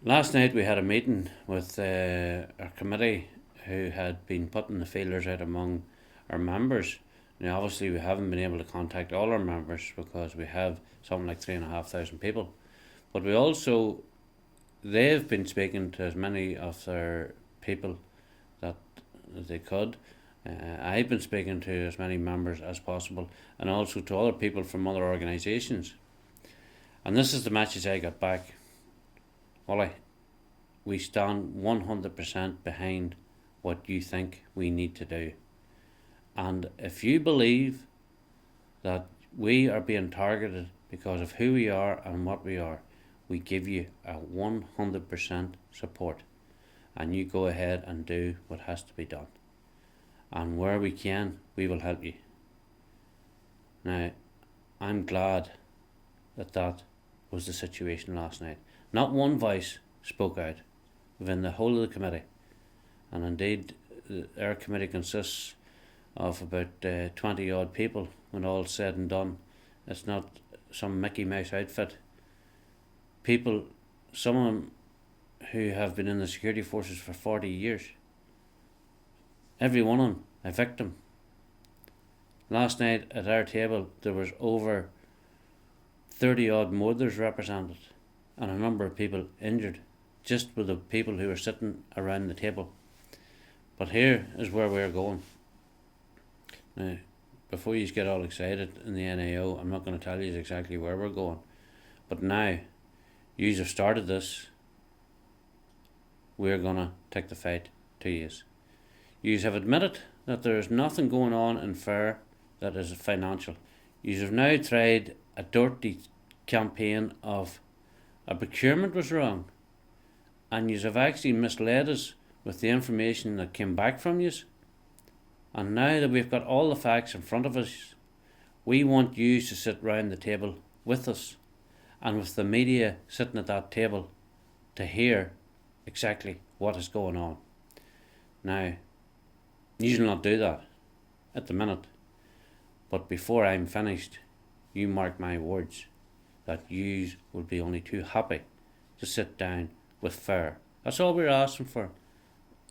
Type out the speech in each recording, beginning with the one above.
Last night we had a meeting with our committee who had been putting the feelers out among our members. Now, obviously, we haven't been able to contact all our members because we have something like 3,500 people. But they've been speaking to as many of their people that they could. I've been speaking to as many members as possible and also to other people from other organisations. And this is the message I got back. Ollie, we stand 100% behind what you think we need to do. And if you believe that we are being targeted because of who we are and what we are, we give you a 100% support. And you go ahead and do what has to be done. And where we can, we will help you. Now, I'm glad that was the situation last night. Not one voice spoke out within the whole of the committee. And indeed, our committee consists of about 20 odd people when all's said and done. It's not some Mickey Mouse outfit. People, some of them who have been in the security forces for 40 years. Every one of them a victim. Last night at our table there was over 30 odd mothers represented and a number of people injured just with the people who were sitting around the table. But here is where we're going. Now, before you get all excited in the NAO, I'm not going to tell you exactly where we're going. But now, you have started this, we're going to take the fight to you. You have admitted that there is nothing going on in FAIR that is financial. You have now tried a dirty campaign of a procurement was wrong, and you have actually misled us with the information that came back from you. And now that we've got all the facts in front of us, we want you to sit round the table with us and with the media sitting at that table to hear exactly what is going on. Now, you will not do that at the minute, but before I'm finished, you mark my words that you will be only too happy to sit down with FAIR. That's all we're asking for,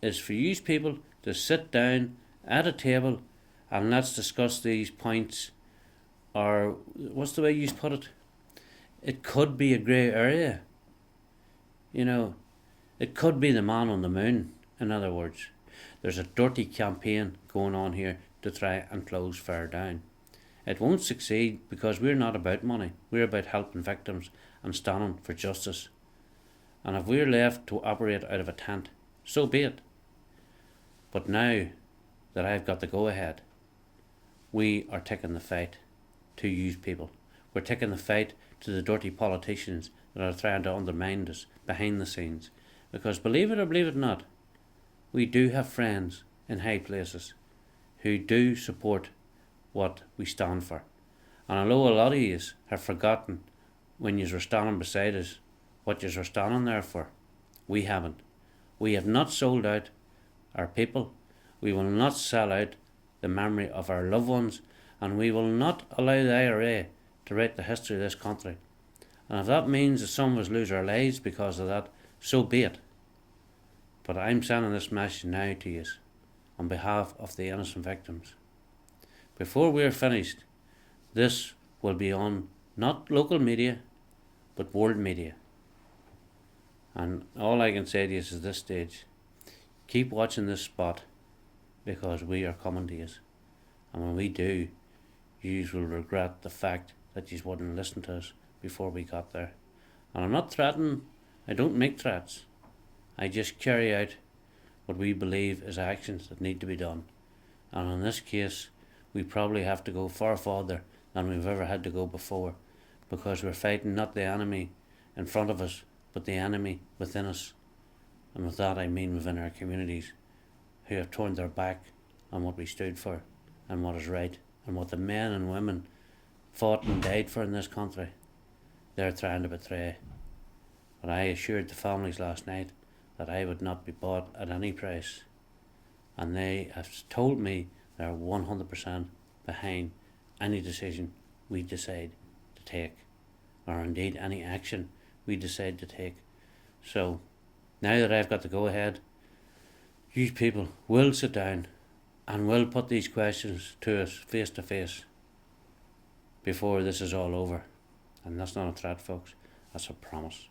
is for you people to sit down at a table and let's discuss these points. Or what's the way you put it? It could be a grey area. You know, it could be the man on the moon. In other words, there's a dirty campaign going on here to try and close FAIR down. It won't succeed because we're not about money. We're about helping victims and standing for justice. And if we're left to operate out of a tent, so be it. But now that I've got the go-ahead, we are taking the fight to use people. We're taking the fight to the dirty politicians that are trying to undermine us behind the scenes. Because believe it or believe it not, we do have friends in high places who do support what we stand for. And although a lot of you have forgotten when you were standing beside us what you were standing there for, we haven't. We have not sold out our people. We will not sell out the memory of our loved ones, and we will not allow the IRA to write the history of this country. And if that means that some of us lose our lives because of that, so be it. But I'm sending this message now to you on behalf of the innocent victims. Before we're finished, this will be on not local media, but world media. And all I can say to you is at this stage, keep watching this spot because we are coming to you. And when we do, you will regret the fact that you wouldn't listen to us before we got there. And I'm not threatening, I don't make threats. I just carry out what we believe is actions that need to be done. And in this case, we probably have to go far farther than we've ever had to go before, because we're fighting not the enemy in front of us, but the enemy within us. And with that I mean within our communities, who have turned their back on what we stood for and what is right and what the men and women fought and died for in this country. They're trying to betray. But I assured the families last night that I would not be bought at any price, and they have told me they're 100% behind any decision we decide to take, or indeed any action we decide to take. So now that I've got the go ahead, you people will sit down and will put these questions to us face to face before this is all over. And that's not a threat, folks. That's a promise.